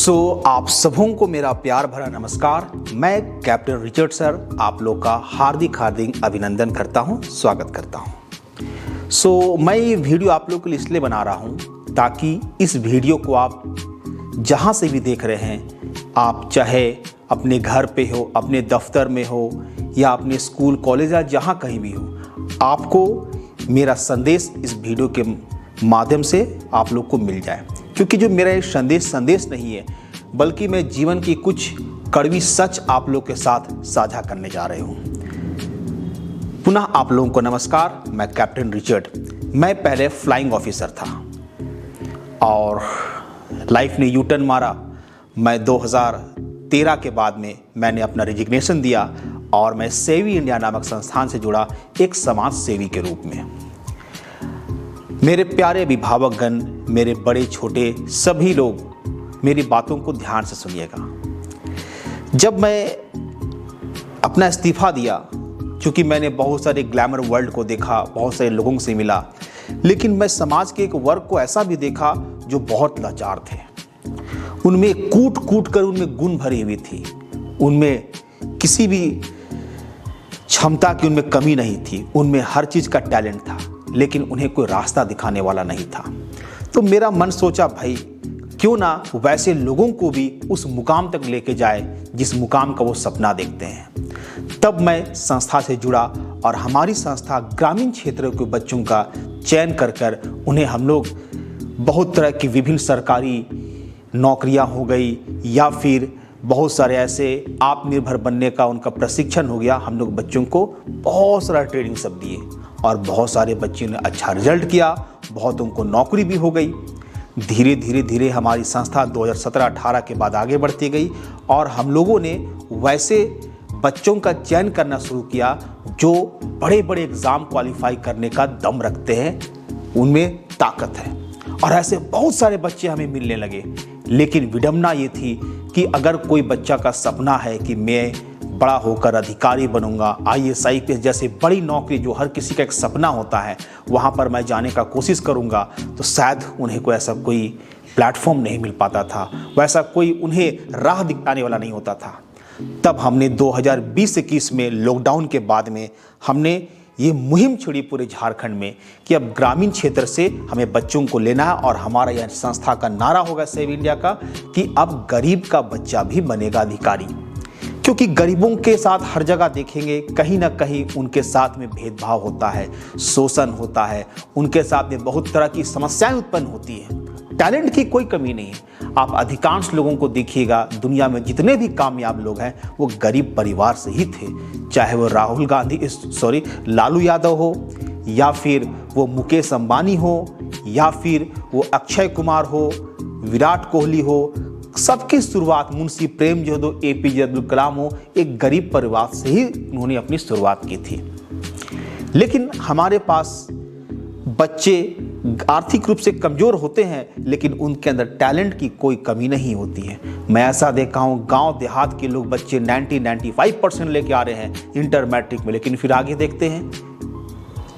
आप सबों को मेरा प्यार भरा नमस्कार। मैं कैप्टन रिचर्ड सर आप लोग का हार्दिक अभिनंदन करता हूं, स्वागत करता हूं। मैं ये वीडियो आप लोग के लिए इसलिए बना रहा हूं ताकि इस वीडियो को आप जहां से भी देख रहे हैं, आप चाहे अपने घर पे हो, अपने दफ्तर में हो या अपने स्कूल कॉलेज या जहां कहीं भी हो, आपको मेरा संदेश इस वीडियो के माध्यम से आप लोग को मिल जाए। क्योंकि जो मेरा ये संदेश नहीं है, बल्कि मैं जीवन की कुछ कड़वी सच आप लोग के साथ साझा करने जा रहे हूँ। पुनः आप लोगों को नमस्कार। मैं कैप्टन रिचर्ड। मैं पहले फ्लाइंग ऑफिसर था और लाइफ ने यू टर्न मारा। मैं 2013 के बाद में मैंने अपना रेजिग्नेशन दिया और मैं सेवी इंडिया नामक संस्थान से जुड़ा एक समाज सेवी के रूप में। मेरे प्यारे अभिभावकगण, मेरे बड़े छोटे सभी लोग मेरी बातों को ध्यान से सुनिएगा। जब मैं अपना इस्तीफा दिया, क्योंकि मैंने बहुत सारे ग्लैमर वर्ल्ड को देखा, बहुत सारे लोगों से मिला, लेकिन मैं समाज के एक वर्ग को ऐसा भी देखा जो बहुत लाचार थे। उनमें कूट कूट कर उनमें गुण भरी हुई थी, उनमें किसी भी क्षमता की उनमें कमी नहीं थी, उनमें हर चीज़ का टैलेंट था, लेकिन उन्हें कोई रास्ता दिखाने वाला नहीं था। तो मेरा मन सोचा, भाई क्यों ना वैसे लोगों को भी उस मुकाम तक लेके जाए जिस मुकाम का वो सपना देखते हैं। तब मैं संस्था से जुड़ा और हमारी संस्था ग्रामीण क्षेत्रों के बच्चों का चयन कर उन्हें हम लोग बहुत तरह की विभिन्न सरकारी नौकरियां हो गई या फिर बहुत सारे ऐसे आत्मनिर्भर बनने का उनका प्रशिक्षण हो गया। हम लोग बच्चों को बहुत सारा ट्रेनिंग सब दिए और बहुत सारे बच्चों ने अच्छा रिजल्ट किया, बहुतों को नौकरी भी हो गई। धीरे धीरे हमारी संस्था 2017-18 के बाद आगे बढ़ती गई और हम लोगों ने वैसे बच्चों का चयन करना शुरू किया जो बड़े बड़े एग्ज़ाम क्वालिफाई करने का दम रखते हैं, उनमें ताकत है। और ऐसे बहुत सारे बच्चे हमें मिलने लगे। लेकिन विडंबना ये थी कि अगर कोई बच्चा का सपना है कि मैं बड़ा होकर अधिकारी बनूंगा, IAS IPS जैसे बड़ी नौकरी जो हर किसी का एक सपना होता है, वहाँ पर मैं जाने का कोशिश करूँगा, तो शायद उन्हें कोई ऐसा कोई प्लेटफॉर्म नहीं मिल पाता था, वैसा कोई उन्हें राह दिखाने वाला नहीं होता था। तब हमने 2020-21 में लॉकडाउन के बाद में हमने ये मुहिम छेड़ी पूरे झारखंड में कि अब ग्रामीण क्षेत्र से हमें बच्चों को लेना है और हमारा यह संस्था का नारा होगा सेव इंडिया का कि अब गरीब का बच्चा भी बनेगा अधिकारी। क्योंकि गरीबों के साथ हर जगह देखेंगे कहीं ना कहीं उनके साथ में भेदभाव होता है, शोषण होता है, उनके साथ में बहुत तरह की समस्याएं उत्पन्न होती हैं। टैलेंट की कोई कमी नहीं है। आप अधिकांश लोगों को देखिएगा, दुनिया में जितने भी कामयाब लोग हैं वो गरीब परिवार से ही थे, चाहे वो लालू यादव हो या फिर वो मुकेश अंबानी हो या फिर वो अक्षय कुमार हो, विराट कोहली हो। सबकी शुरुआत मुंशी प्रेमचंद, APJ अब्दुल कलाम हो, एक गरीब परिवार से ही उन्होंने अपनी शुरुआत की थी। लेकिन हमारे पास बच्चे आर्थिक रूप से कमज़ोर होते हैं, लेकिन उनके अंदर टैलेंट की कोई कमी नहीं होती है। मैं ऐसा देखा हूँ, गांव देहात के लोग बच्चे 90-95% लेके आ रहे हैं इंटर मैट्रिक में, लेकिन फिर आगे देखते हैं,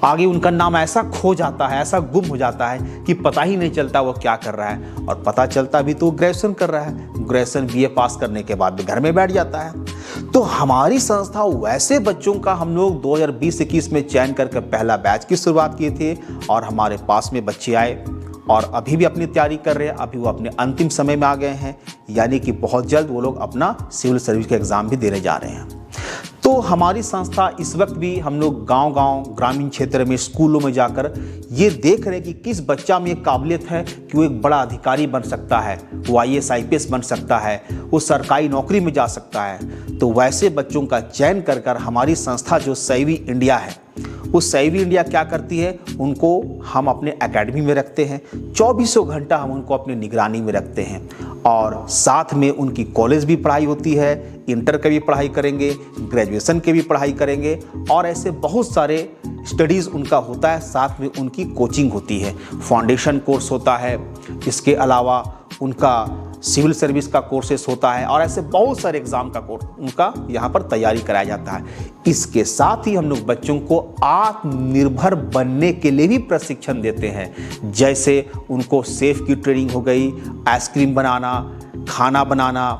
आगे उनका नाम ऐसा खो जाता है, ऐसा गुम हो जाता है कि पता ही नहीं चलता वो क्या कर रहा है। और पता चलता भी तो ग्रेजुएशन कर रहा है, ग्रेजुएशन BA पास करने के बाद भी घर में बैठ जाता है। तो हमारी संस्था वैसे बच्चों का हम लोग 2020-21 में चयन करके पहला बैच की शुरुआत किए थे और हमारे पास में बच्चे आए और अभी भी अपनी तैयारी कर रहे हैं। अभी वो अपने अंतिम समय में आ गए हैं, यानी कि बहुत जल्द वो लोग अपना सिविल सर्विस का एग्ज़ाम भी देने जा रहे हैं। तो हमारी संस्था इस वक्त भी हम लोग गांव-गांव, ग्रामीण क्षेत्र में, स्कूलों में जाकर ये देख रहे हैं कि किस बच्चा में ये काबिलियत है कि वो एक बड़ा अधिकारी बन सकता है, वो IAS IPS बन सकता है, वो सरकारी नौकरी में जा सकता है। तो वैसे बच्चों का चयन कर हमारी संस्था जो सेवी इंडिया है, वो सेवी इंडिया क्या करती है, उनको हम अपने एकेडमी में रखते हैं, 24 घंटा हम उनको अपनी निगरानी में रखते हैं और साथ में उनकी कॉलेज भी पढ़ाई होती है, इंटर की भी पढ़ाई करेंगे, ग्रेजुएशन की भी पढ़ाई करेंगे और ऐसे बहुत सारे स्टडीज़ उनका होता है। साथ में उनकी कोचिंग होती है, फाउंडेशन कोर्स होता है, इसके अलावा उनका सिविल सर्विस का कोर्सेस होता है और ऐसे बहुत सारे एग्ज़ाम का कोर्स उनका यहाँ पर तैयारी कराया जाता है। इसके साथ ही हम लोग बच्चों को आत्मनिर्भर बनने के लिए भी प्रशिक्षण देते हैं, जैसे उनको सेफ की ट्रेनिंग हो गई, आइसक्रीम बनाना, खाना बनाना,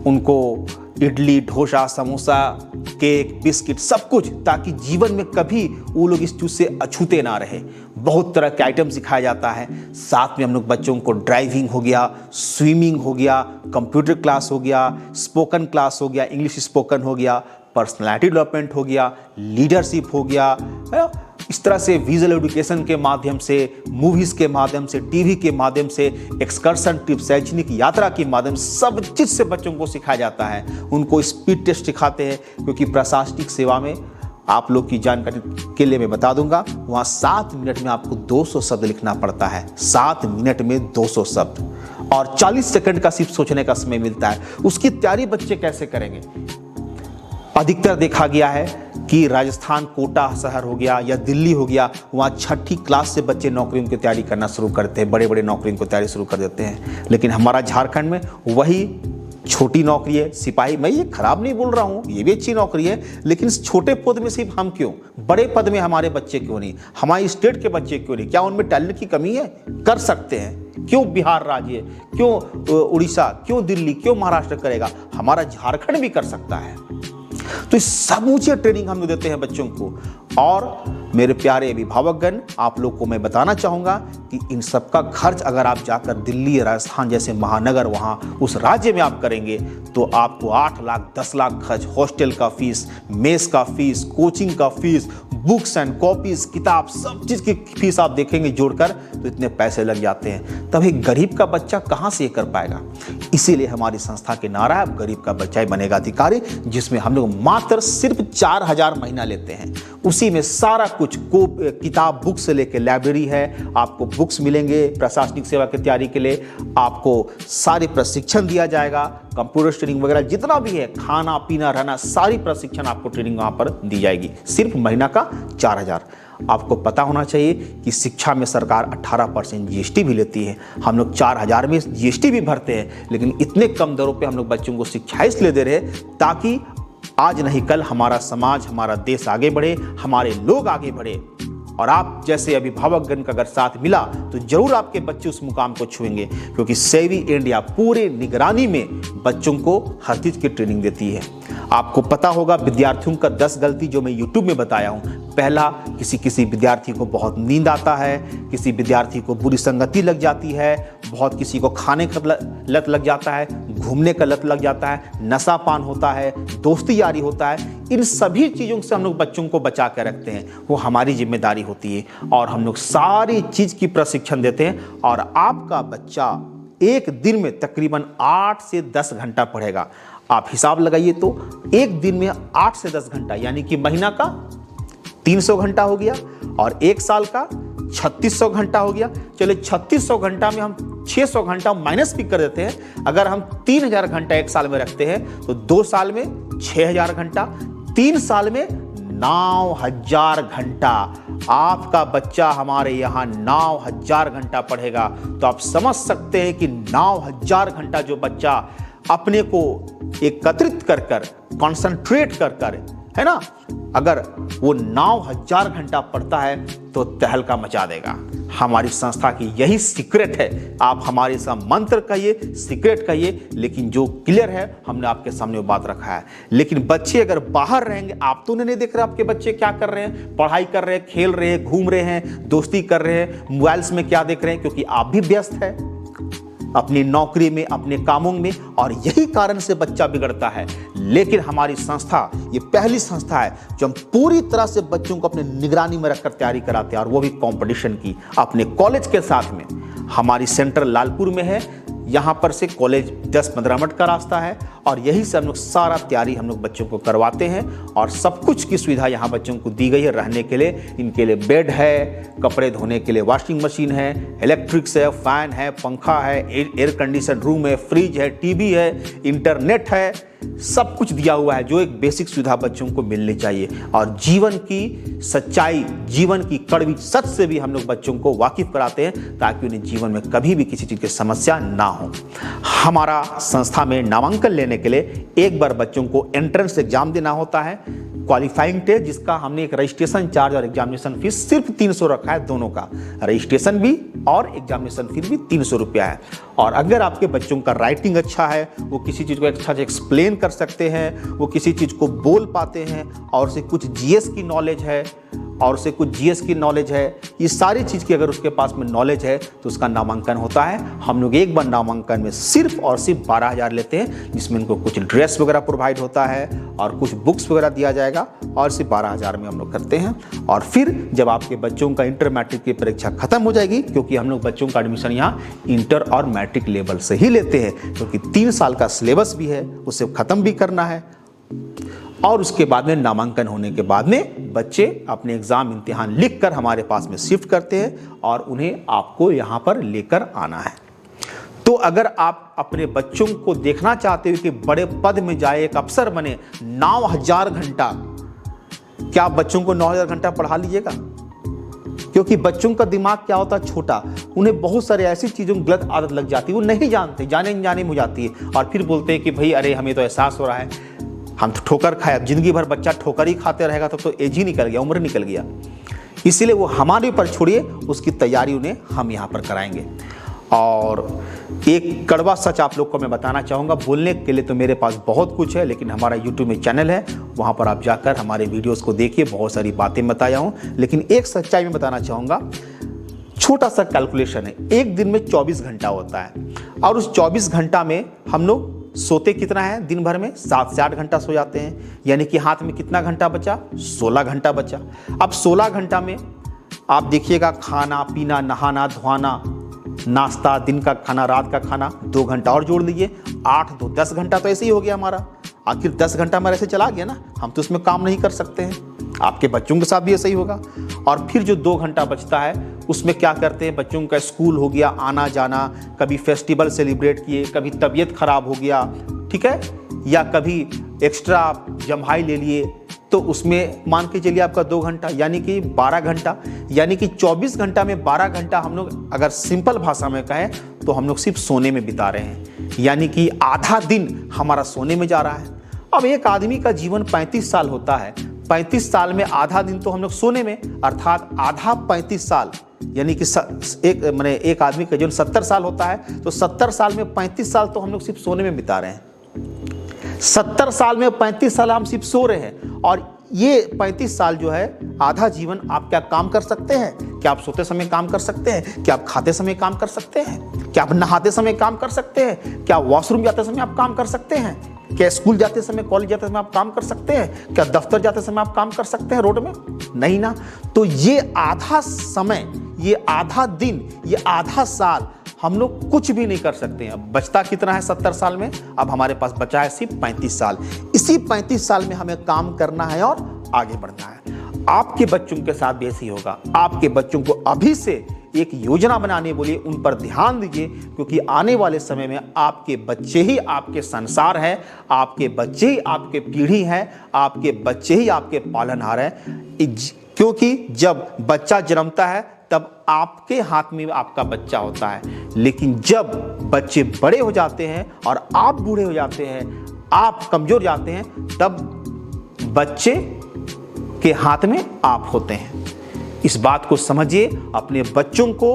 उनको इडली, डोसा, समोसा, केक, बिस्किट, सब कुछ, ताकि जीवन में कभी वो लोग इस चीज़ से अछूते ना रहे। बहुत तरह के आइटम सिखाया जाता है। साथ में हम लोग बच्चों को ड्राइविंग हो गया, स्विमिंग हो गया, कंप्यूटर क्लास हो गया, स्पोकन क्लास हो गया, इंग्लिश स्पोकन हो गया, पर्सनालिटी डेवलपमेंट हो गया, लीडरशिप हो गया, है। इस तरह से विजुअल एजुकेशन के माध्यम से, मूवीज़ के माध्यम से, टीवी के माध्यम से, एक्सकर्शन ट्रिप, शैक्षणिक यात्रा के माध्यम से, सब चीज़ से बच्चों को सिखाया जाता है। उनको स्पीड टेस्ट सिखाते हैं, क्योंकि प्रशासनिक सेवा में आप लोग की जानकारी के लिए मैं बता दूंगा, वहाँ 7 मिनट में आपको 200 शब्द लिखना पड़ता है। 7 मिनट में 200 शब्द और 40 सेकंड का सिर्फ सोचने का समय मिलता है। उसकी तैयारी बच्चे कैसे करेंगे? अधिकतर देखा गया है कि राजस्थान, कोटा शहर हो गया या दिल्ली हो गया, वहाँ 6ठी क्लास से बच्चे नौकरियों की तैयारी करना शुरू करते हैं, बड़े बड़े नौकरियों की तैयारी शुरू कर देते हैं। लेकिन हमारा झारखंड में वही छोटी नौकरी है, सिपाही। मैं ये खराब नहीं बोल रहा हूँ, ये भी अच्छी नौकरी है, लेकिन इस छोटे पद में सिर्फ हम क्यों, बड़े पद में हमारे बच्चे क्यों नहीं, हमारी स्टेट के बच्चे क्यों नहीं? क्या उनमें टैलेंट की कमी है? कर सकते हैं। क्यों बिहार राज्य, क्यों उड़ीसा, क्यों दिल्ली, क्यों महाराष्ट्र करेगा? हमारा झारखंड भी कर सकता है। तो इस समूचे ट्रेनिंग हम लोग देते हैं बच्चों को। और मेरे प्यारे अभिभावकगण, आप लोग को मैं बताना चाहूँगा कि इन सब का खर्च अगर आप जाकर दिल्ली, राजस्थान जैसे महानगर, वहाँ उस राज्य में आप करेंगे तो आपको 8 लाख 10 लाख खर्च, हॉस्टल का फीस, मेस का फीस, कोचिंग का फीस, बुक्स एंड कॉपीज, किताब, सब चीज़ की फीस आप देखेंगे जोड़कर तो इतने पैसे लग जाते हैं। तब एक गरीब का बच्चा कहाँ से ये कर पाएगा? इसीलिए हमारी संस्था के नारा है, गरीब का बच्चा ही बनेगा अधिकारी, जिसमें हम लोग मात्र सिर्फ 4000 महीना लेते हैं। उसी में सारा कुछ किताब, बुक से लेके लाइब्रेरी है, आपको बुक्स मिलेंगे प्रशासनिक सेवा की तैयारी के लिए, आपको सारे प्रशिक्षण दिया जाएगा, कंप्यूटर ट्रेनिंग वगैरह जितना भी है, खाना पीना रहना, सारी प्रशिक्षण आपको ट्रेनिंग वहाँ पर दी जाएगी। सिर्फ महीना का 4000। आपको पता होना चाहिए कि शिक्षा में सरकार 18% जीएसटी भी लेती है। हम लोग 4000 में जीएसटी भी भरते हैं, लेकिन इतने कम दरों पे हम लोग बच्चों को शिक्षा इसलिए दे रहे हैं ताकि आज नहीं कल हमारा समाज, हमारा देश आगे बढ़े, हमारे लोग आगे बढ़े। और आप जैसे अभिभावकगण का अगर साथ मिला तो जरूर आपके बच्चे उस मुकाम को छुएंगे, क्योंकि सेवी इंडिया पूरे निगरानी में बच्चों को हर चीज की ट्रेनिंग देती है। आपको पता होगा विद्यार्थियों का 10 गलती जो मैं यूट्यूब में बताया हूँ। पहला, किसी विद्यार्थी को बहुत नींद आता है, किसी विद्यार्थी को बुरी संगति लग जाती है, बहुत किसी को खाने का लत लग जाता है, घूमने का लत लग जाता है, नशापान होता है, दोस्ती यारी होता है। इन सभी चीज़ों से हम लोग बच्चों को बचा कर रखते हैं, वो हमारी जिम्मेदारी होती है। और हम लोग सारी चीज़ की प्रशिक्षण देते हैं। और आपका बच्चा एक दिन में तकरीबन 8 से 10 घंटा पढ़ेगा। आप हिसाब लगाइए तो एक दिन में 8 से 10 घंटा, यानी कि महीना का 300 घंटा हो गया और एक साल का 3600 घंटा हो गया। चलिए 3600 घंटा में हम 600 घंटा माइनस भी कर देते हैं। अगर हम 3000 घंटा एक साल में रखते हैं तो 2 साल में 6000 घंटा, 3 साल में 9000 घंटा। आपका बच्चा हमारे यहाँ 9000 घंटा पढ़ेगा। तो आप समझ सकते हैं कि 9000 घंटा जो बच्चा अपने को एकत्रित कर कर, कॉन्सेंट्रेट कर कर, है ना, अगर वो 9000 घंटा पढ़ता है तो तहलका मचा देगा। हमारी संस्था की यही सीक्रेट है। आप हमारे साथ मंत्र कहिए, सीक्रेट कहिए, लेकिन जो क्लियर है हमने आपके सामने वो बात रखा है। लेकिन बच्चे अगर बाहर रहेंगे, आप तो नहीं देख रहे आपके बच्चे क्या कर रहे हैं, पढ़ाई कर रहे हैं, खेल रहे हैं, घूम रहे हैं, दोस्ती कर रहे हैं, मोबाइल्स में क्या देख रहे हैं, क्योंकि आप भी व्यस्त है अपनी नौकरी में, अपने कामों में, और यही कारण से बच्चा बिगड़ता है। लेकिन हमारी संस्था ये पहली संस्था है जो हम पूरी तरह से बच्चों को अपने निगरानी में रखकर तैयारी कराते हैं, और वो भी कंपटीशन की, अपने कॉलेज के साथ में। हमारी सेंटर लालपुर में है, यहाँ पर से कॉलेज 10-15 मिनट का रास्ता है, और यही से हम लोग सारा तैयारी हम लोग बच्चों को करवाते हैं। और सब कुछ की सुविधा यहाँ बच्चों को दी गई है। रहने के लिए इनके लिए बेड है, कपड़े धोने के लिए वॉशिंग मशीन है, इलेक्ट्रिक्स है, फैन है, पंखा है, एयर कंडीशन रूम है, फ्रिज है, टीवी है, इंटरनेट है, सब कुछ दिया हुआ है जो एक बेसिक सुविधा बच्चों को मिलनी चाहिए। और जीवन की सच्चाई, जीवन की कड़वी सच से भी हम लोग बच्चों को वाकिफ कराते हैं, ताकि उन्हें जीवन में कभी भी किसी चीज़ की समस्या ना हो। हमारा संस्था में नामांकन लेने के लिए एक बार बच्चों को एंट्रेंस एग्जाम देना होता है। क्वालिफाइंग टेस्ट, जिसका हमने एक रजिस्ट्रेशन चार्ज और एग्जामिनेशन फीस सिर्फ 300 रखा है, दोनों का रजिस्ट्रेशन भी और एग्जामिनेशन फीस भी 300 रुपया है। और अगर आपके बच्चों का राइटिंग अच्छा है, वो किसी चीज़ को अच्छा से एक्सप्लेन कर सकते हैं, वो किसी चीज़ को बोल पाते हैं, और उसे कुछ जीएस की नॉलेज है और उसे कुछ जीएस की नॉलेज है, ये सारी चीज़ की अगर उसके पास में नॉलेज है तो उसका नामांकन होता है। हम लोग एक बार नामांकन में सिर्फ और सिर्फ 12,000 लेते हैं, जिसमें उनको कुछ ड्रेस वगैरह प्रोवाइड होता है और कुछ बुक्स वगैरह दिया जाएगा, और सिर्फ 12,000 में हम लोग करते हैं। और फिर जब आपके बच्चों का इंटर मैट्रिक की परीक्षा खत्म हो जाएगी, क्योंकि हम लोग बच्चों का एडमिशन यहाँ इंटर और मैट्रिक लेवल से ही लेते हैं, क्योंकि 3 साल का सिलेबस भी है, उसे ख़त्म भी करना है। और उसके बाद में नामांकन होने के बाद में बच्चे अपने एग्जाम इम्तिहान लिखकर हमारे पास में शिफ्ट करते हैं और उन्हें आपको यहाँ पर लेकर आना है। तो अगर आप अपने बच्चों को देखना चाहते हो कि बड़े पद में जाए, एक अफसर बने, 9,000 घंटा, क्या आप बच्चों को 9,000 घंटा पढ़ा लीजिएगा? क्योंकि बच्चों का दिमाग क्या होता है, छोटा, उन्हें बहुत सारे ऐसी चीज़ों में गलत आदत लग जाती है, वो नहीं जानते, जाने अनजाने में हो जाती है, और फिर बोलते हैं कि भाई अरे हमें तो एहसास हो रहा है, हम तो ठोकर खाया, जिंदगी भर बच्चा ठोकर ही खाते रहेगा तो एज ही निकल गया, उम्र निकल गया। इसीलिए वो हमारे ऊपर छोड़िए, उसकी तैयारी उन्हें हम यहाँ पर कराएंगे। और एक कड़वा सच आप लोग को मैं बताना चाहूँगा, बोलने के लिए तो मेरे पास बहुत कुछ है, लेकिन हमारा यूट्यूब में चैनल है, वहाँ पर आप जाकर हमारे वीडियोज़ को देखिए, बहुत सारी बातें बताया हूँ। लेकिन एक सच्चाई में बताना चाहूँगा, छोटा सा कैलकुलेशन है, एक दिन में 24 घंटा होता है, और उस 24 घंटा में हम लोग सोते कितना है? दिन भर में 7 से 8 घंटा सो जाते हैं, यानी कि हाथ में कितना घंटा बचा? 16 घंटा बचा। अब 16 घंटा में आप देखिएगा, खाना पीना, नहाना धोना, नाश्ता, दिन का खाना, रात का खाना, 2 घंटा और जोड़ लीजिए, 8 2 10 घंटा तो ऐसे ही हो गया हमारा। आखिर 10 घंटा हमारा ऐसे चला गया ना, हम तो उसमें काम नहीं कर सकते हैं। आपके बच्चों के साथ भी ऐसा ही होगा। और फिर जो 2 घंटा बचता है, उसमें क्या करते हैं? बच्चों का स्कूल हो गया, आना जाना, कभी फेस्टिवल सेलिब्रेट किए, कभी तबीयत खराब हो गया, ठीक है, या कभी एक्स्ट्रा जम्हाई ले लिए, तो उसमें मान के चलिए आपका 2 घंटा, यानी कि 12 घंटा, यानी कि 24 घंटा में 12 घंटा हम लोग अगर सिंपल भाषा में कहें तो हम लोग सिर्फ सोने में बिता रहे हैं, यानी कि आधा दिन हमारा सोने में जा रहा है। अब एक आदमी का जीवन 35 साल होता है, 35 साल में आधा दिन तो हम लोग सोने में, अर्थात आधा 35 साल, यानी कि एक आदमी का जीवन 70 साल होता है, तो 70 साल में 35 साल तो हम लोग सिर्फ सोने में बिता रहे हैं। 70 साल में 35 साल हम सिर्फ सो रहे हैं। और ये 35 साल जो है, आधा जीवन आप क्या काम कर सकते हैं? क्या आप सोते समय काम कर सकते हैं? क्या आप खाते समय काम कर सकते हैं? क्या आप नहाते समय काम कर सकते हैं? क्या वॉशरूम जाते समय आप काम कर सकते हैं? क्या स्कूल जाते समय, कॉलेज जाते समय आप काम कर सकते हैं? क्या दफ्तर जाते समय आप काम कर सकते हैं रोड में? नहीं ना। तो ये आधा समय, ये आधा दिन, ये आधा साल हम लोग कुछ भी नहीं कर सकते हैं। बचता कितना है 70 साल में? अब हमारे पास बचा है सिर्फ 35 साल। इसी 35 साल में हमें काम करना है और आगे बढ़ना है। आपके बच्चों के साथ भी ऐसे ही होगा। आपके बच्चों को अभी से एक योजना बनाने बोलिए, उन पर ध्यान दीजिए, क्योंकि आने वाले समय में आपके बच्चे ही आपके संसार हैं, आपके बच्चे ही आपके पीढ़ी हैं, आपके बच्चे ही आपके पालनहार हैं। क्योंकि जब बच्चा जन्मता है तब आपके हाथ में आपका बच्चा होता है, लेकिन जब बच्चे बड़े हो जाते हैं और आप बूढ़े हो जाते हैं, आप कमजोर जाते हैं, तब बच्चे के हाथ में आप होते हैं। इस बात को समझिए, अपने बच्चों को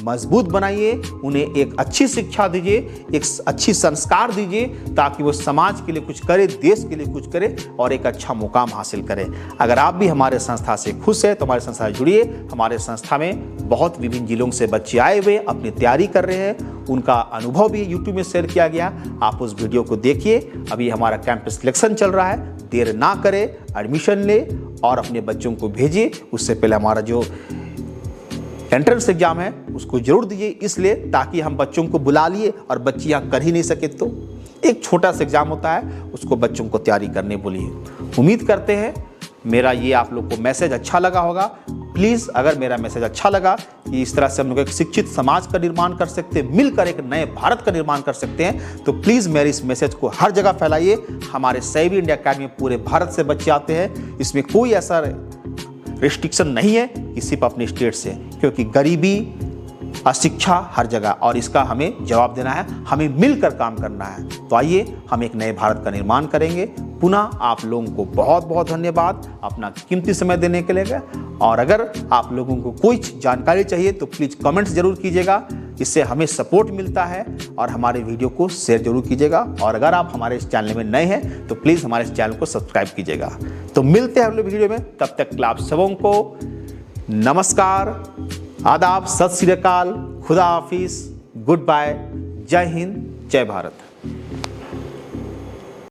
मजबूत बनाइए, उन्हें एक अच्छी शिक्षा दीजिए, एक अच्छी संस्कार दीजिए, ताकि वो समाज के लिए कुछ करे, देश के लिए कुछ करे और एक अच्छा मुकाम हासिल करे। अगर आप भी हमारे संस्था से खुश हैं तो हमारे संस्था से जुड़िए। हमारे संस्था में बहुत विभिन्न जिलों से बच्चे आए हुए अपनी तैयारी कर रहे हैं, उनका अनुभव भी यूट्यूब में शेयर किया गया, आप उस वीडियो को देखिए। अभी हमारा कैंपस सिलेक्शन चल रहा है, देर ना करें, एडमिशन ले और अपने बच्चों को भेजिए। उससे पहले हमारा जो एंट्रेंस एग्जाम है उसको जरूर दीजिए, इसलिए ताकि हम बच्चों को बुला लिए और बच्चे यहाँ कर ही नहीं सके तो एक छोटा सा एग्जाम होता है, उसको बच्चों को तैयारी करने बोलिए। उम्मीद करते हैं मेरा ये आप लोग को मैसेज अच्छा लगा होगा। प्लीज़ अगर मेरा मैसेज अच्छा लगा कि इस तरह से हम लोग एक शिक्षित समाज का निर्माण कर सकते हैं, मिलकर एक नए भारत का निर्माण कर सकते हैं, तो प्लीज़ मेरे इस मैसेज को हर जगह फैलाइए। हमारे सैवी इंडिया अकेडमी पूरे भारत से बच्चे आते हैं, इसमें कोई ऐसा रिस्ट्रिक्शन नहीं है कि सिर्फ अपने स्टेट से, क्योंकि गरीबी अशिक्षा हर जगह, और इसका हमें जवाब देना है, हमें मिलकर काम करना है। तो आइए हम एक नए भारत का निर्माण करेंगे। पुनः आप लोगों को बहुत बहुत धन्यवाद अपना कीमती समय देने के लिए। और अगर आप लोगों को कोई जानकारी चाहिए तो प्लीज़ कमेंट्स जरूर कीजिएगा, इससे हमें सपोर्ट मिलता है। और हमारे वीडियो को शेयर जरूर कीजिएगा। और अगर आप हमारे इस चैनल में नए हैं तो प्लीज़ हमारे इस चैनल को सब्सक्राइब कीजिएगा। तो मिलते हैं अगले वीडियो में, तब तक आप सबों को नमस्कार, आदाब, सत श्री अकाल, खुदा हाफिज, गुड बाय, जय हिंद, जय भारत।